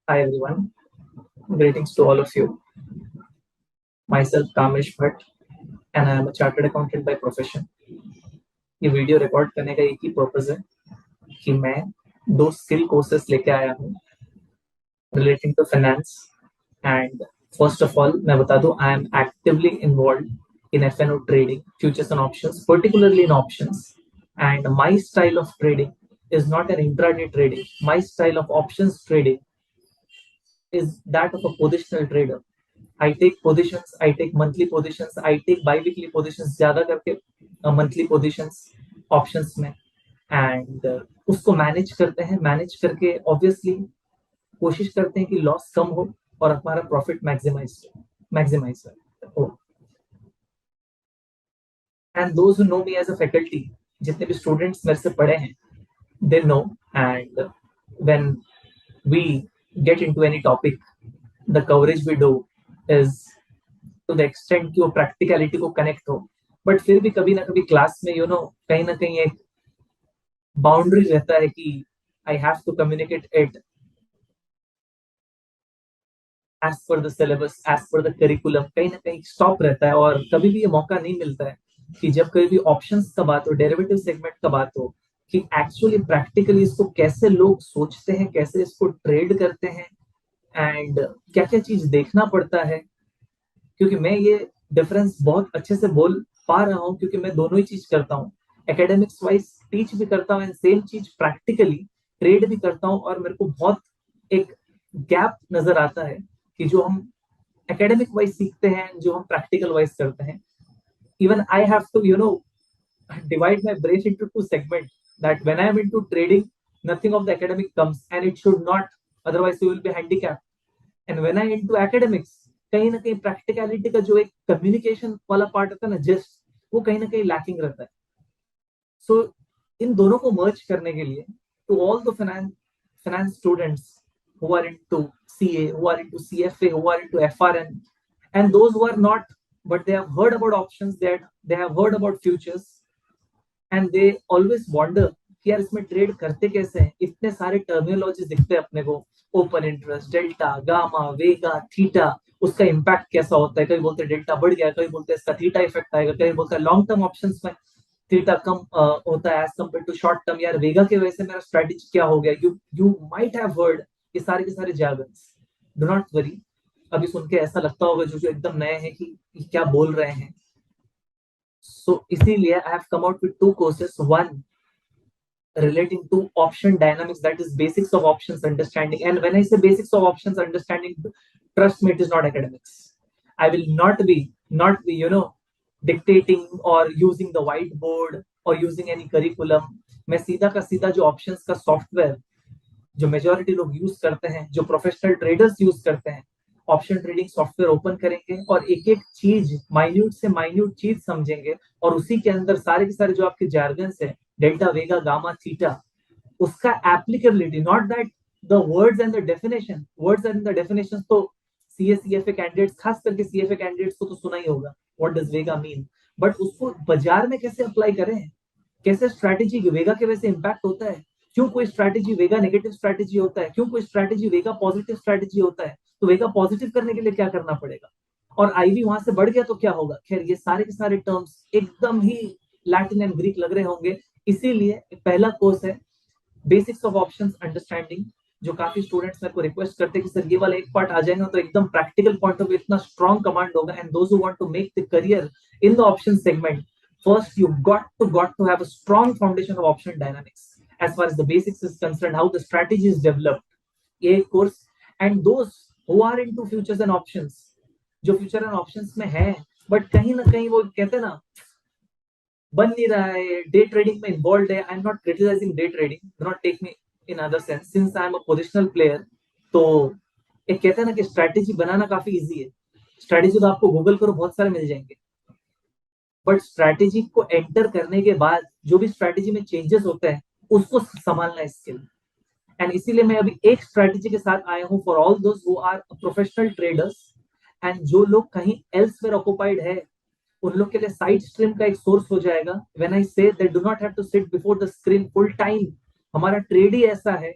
Hi everyone, greetings to all of you. Myself Kamesh Bhatt and I am a chartered accountant by profession. ये video record करने का एक ही purpose है कि मैं दो स्किल कोर्सेस लेके आया हूँ relating to finance and first of all मैं बता दूं I am actively involved in F&O trading, futures and options, particularly in options. And my style of trading is not an intraday trading. My style of options trading is that of a positional trader. I take positions, I take monthly positions, I take bi-weekly positions ज्यादा करके monthly positions options में and उसको manage करते हैं manage करके obviously कोशिश करते हैं कि लॉस कम हो और हमारा प्रॉफिट मैक्सिमाइज हो and those who know me as a faculty जितने भी स्टूडेंट्स मेरे से पढ़े हैं they know and when we get into any topic the coverage we do is to the extent कि वो प्रैक्टिकलिटी को कनेक्ट हो बट फिर भी कभी ना कभी क्लास में कहीं ना कहीं एक बाउंड्री रहता है कि I have to communicate it as per the syllabus as per the curriculum कहीं ना कहीं स्टॉप रहता है और कभी भी ये मौका नहीं मिलता है कि जब कभी भी ऑप्शंस का बात हो डेरिवेटिव सेगमेंट का बात हो कि एक्चुअली प्रैक्टिकली इसको कैसे लोग सोचते हैं कैसे इसको ट्रेड करते हैं एंड क्या क्या चीज देखना पड़ता है क्योंकि मैं ये डिफरेंस बहुत अच्छे से बोल पा रहा हूँ क्योंकि मैं दोनों ही चीज करता हूँ एकेडमिक्स वाइज टीच भी करता हूँ एंड सेम चीज प्रैक्टिकली ट्रेड भी करता हूँ और मेरे को बहुत एक गैप नजर आता है कि जो हम एकेडमिक वाइज सीखते हैं जो हम प्रैक्टिकल वाइज करते हैं even I have to divide my brain into two segments that when I am into trading nothing of the academic comes and it should not otherwise you will be handicapped and when I into academics कहीं ना कहीं practicality का जो एक communication वाला part होता है ना जस्ट वो कहीं ना कहीं लैकिंग रहता है सो इन दोनों को मर्ज करने के लिए to all the finance students who are into CA, who are into CFA, who are into FRN, and those who are not, but they have heard about options, that they have heard about futures, and they always wonder कि यार इसमें trade करते कैसे हैं इतने सारे terminology दिखते हैं अपने को ओपन इंटरेस्ट डेल्टा गामा वेगा थीटा उसका इम्पैक्ट कैसा होता है कभी बोलते हैं डेल्टा बढ़ गया कभी बोलते हैं इसका थीटा इफेक्ट आएगा कभी बोलते हैं लॉन्ग टर्म ऑप्शंस में थीटा कम होता है as compared to short term यार वेगा की वजह से मेरा स्ट्रेटेजी क्या हो गया यू माइट हैव हर्ड ये सारे के सारे जार्गन्स डू नॉट वरी अभी सुन के ऐसा लगता होगा जो जो एकदम नए हैं कि क्या बोल रहे हैं सो इसीलिए I have come out with two courses one relating to option dynamics that is basics of options understanding and when I say basics of options understanding trust me it is not academics I will not be dictating or using the whiteboard or using any curriculum मैं सीधा का सीधा जो options का software जो majority लोग use करते हैं जो प्रोफेशनल ट्रेडर्स यूज करते हैं ऑप्शन ट्रेडिंग सॉफ्टवेयर ओपन करेंगे और एक एक चीज माइन्यूट से माइन्यूट चीज समझेंगे और उसी के अंदर सारे के सारे जो आपके जार्गन्स है डेल्टा वेगा गामा थीटा उसका applicability not that the words and the definition तो सीएफए कैंडिडेट्स खास करके सीएफए कैंडिडेट्स को तो सुना ही होगा what does Vega mean but उसको बाजार में कैसे अप्लाई करें कैसे स्ट्रैटेजी वेगा के वजह से इंपैक्ट होता है क्यों कोई स्ट्रैटेजी वेगा नेगेटिव स्ट्रैटेजी होता है क्यों कोई स्ट्रैटेजी वेगा पॉजिटिव स्ट्रैटेजी होता है तो वेगा पॉजिटिव करने के लिए क्या करना पड़ेगा और आईवी वहां से बढ़ गया तो क्या होगा खैर ये सारे के सारे टर्म्स एकदम ही लैटिन एंड ग्रीक लग रहे होंगे इसीलिए पहला कोर्स है बेसिक्स ऑफ ऑप्शंस अंडरस्टैंडिंग जो काफी स्टूडेंट्स मेरे को रिक्वेस्ट करते हैं कि सर ये वाला एक पार्ट आ जाएगा तो एकदम प्रैक्टिकल पॉइंट ऑफ व्यू इतना स्ट्रॉन्ग कमांड होगा and those who want to make the career in the option segment first you got to have a strong foundation of option dynamics as far as the basics is concerned how the strategy is developed a course and those who are into futures and options जो future and options में है but कहीं ना कहीं वो कहते हैं ना बन नहीं रहा है डे ट्रेडिंग में इन्वॉल्व है I am not criticizing day trading do not take me in other sense since I am a positional player तो एक कहते हैं ना कि स्ट्रैटेजी बनाना काफी इजी है स्ट्रैटेजी तो आपको गूगल करो बहुत सारे मिल जाएंगे बट स्ट्रैटेजी को एंटर करने के बाद जो भी स्ट्रैटेजी में चेंजेस होते हैं उसको संभालना स्किल एंड इसीलिए मैं अभी एक स्ट्रैटेजी के साथ आया हूं for all those who are professional traders and जो लोग कहीं एल्सवेयर ऑक्युपाइड है उन लोग के लिए साइड स्ट्रीम का एक सोर्स हो जाएगा when I say that do not have to sit before the screen full time हमारा ट्रेड ही ऐसा है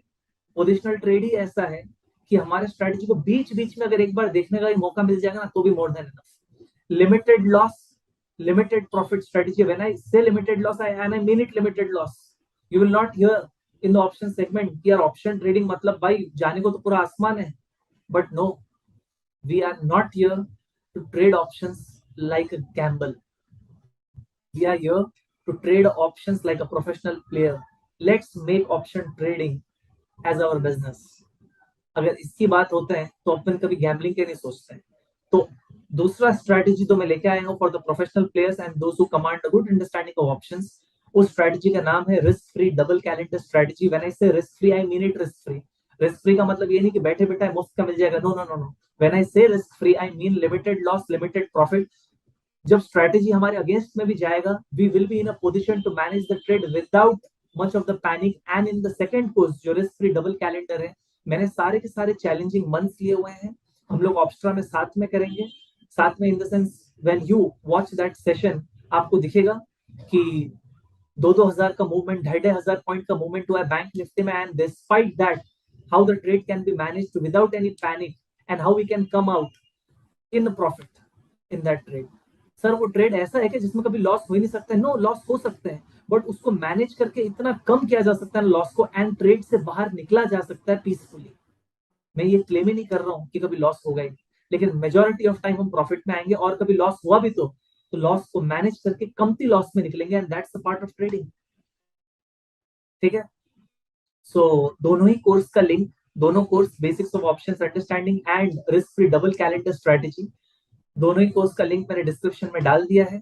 पोजिशनल ट्रेड ही ऐसा है कि हमारे स्ट्रेटजी को बीच बीच में अगर एक बार देखने का ही मौका मिल जाएगा ना तो भी more than enough. Limited loss, limited profit strategy, when I say limited loss I and I mean it, limited loss. You will not hear in the option segment कि यार ऑप्शन ट्रेडिंग मतलब भाई जाने को तो पूरा आसमान है, but no, we are not here to trade options like a gamble, we are here to trade options like a professional player. Let's make option trading as our business. अगर इसकी बात होता है तो अपन कभी गैम्बलिंग के नहीं सोचते हैं। तो दूसरा स्ट्रेटजी तो मैं लेके आया हूँ for the professional players and those who command a good understanding of options. उस स्ट्रेटजी का नाम है risk free double calendar strategy. When I say risk free I mean it risk free. Risk free का मतलब ये नहीं कि बैठे बैठे मुफ्त का मिल जाएगा, no no no no. When I say risk free I mean limited loss, limited profit. जब स्ट्रेटेजी हमारे अगेंस्ट में भी जाएगा, we will be in a position to manage the trade without much of the panic. And in the second course जो risk free double calendar है, मैंने सारे के सारे चैलेंजिंग मंथ्स लिए हुए हैं। हम लोग ऑप्स्ट्रा में साथ में करेंगे, साथ में in the sense when you watch that session आपको दिखेगा कि 2-2 हजार का मूवमेंट, 2,500 पॉइंट का मूवमेंट हुआ है बैंक निफ्टी में, and despite that how the trade can be managed without any panic and how we can come out in profit in that trade. Sir वो ट्रेड ऐसा है कि जिसमें कभी लॉस हो ही नहीं सकता है, नो लॉस हो सकते हैं, बट उसको मैनेज करके इतना कम किया जा सकता है लॉस को, एंड ट्रेड से बाहर निकला जा सकता है पीसफुली। मैं ये क्लेम ही नहीं कर रहा हूँ कि कभी लॉस होगा ही, लेकिन मेजोरिटी ऑफ टाइम हम प्रॉफिट में आएंगे, और कभी लॉस हुआ भी तो लॉस को मैनेज करके कमती लॉस में निकलेंगे, and that's the part of trading. ठीक है, सो दोनों ही कोर्स का लिंक, दोनों course basics of options understanding and risk free double calendar strategy, दोनों ही कोर्स का लिंक मैंने डिस्क्रिप्शन में डाल दिया है।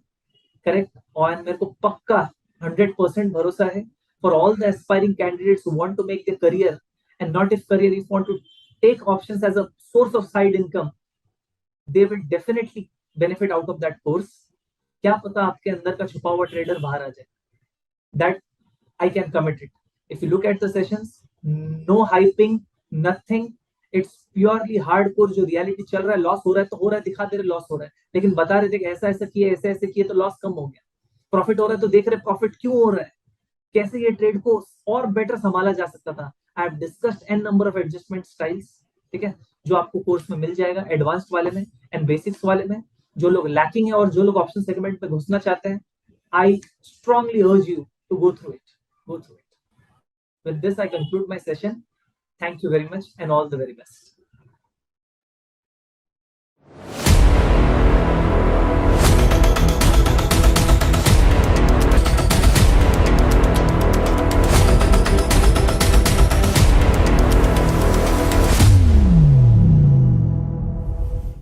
करेक्ट, और मेरे को पक्का 100% भरोसा है for all the aspiring candidates who want to make their career and not if career if want to take options as a source of side income, they will definitely benefit out of that course. क्या पता आपके अंदर का छुपा हुआ trader बाहर आ जाए, that I can commit it. If you look at the sessions, no hyping, nothing. It's purely hardcore जो रियलिटी चल रहा है, लॉस हो रहा है तो हो रहा है, दिखा दे रहे लॉस हो रहा है, लेकिन बता रहे थे कि ऐसा ऐसा किया, ऐसे ऐसे किए तो लॉस कम हो गया। प्रॉफिट हो रहा है तो देख रहे प्रॉफिट क्यों हो रहा है, कैसे ये ट्रेड को और बेटर संभाला जा सकता था। I have discussed an number of adjustment styles, ठीक है, जो आपको कोर्स में मिल जाएगा, एडवांस्ड वाले में एंड बेसिक्स वाले में। जो लोग लैकिंग है और जो लोग ऑप्शन सेगमेंट में घुसना चाहते हैं, I strongly urge you to go through it, go through it. With this, I conclude my session. Thank you very much and all the very best.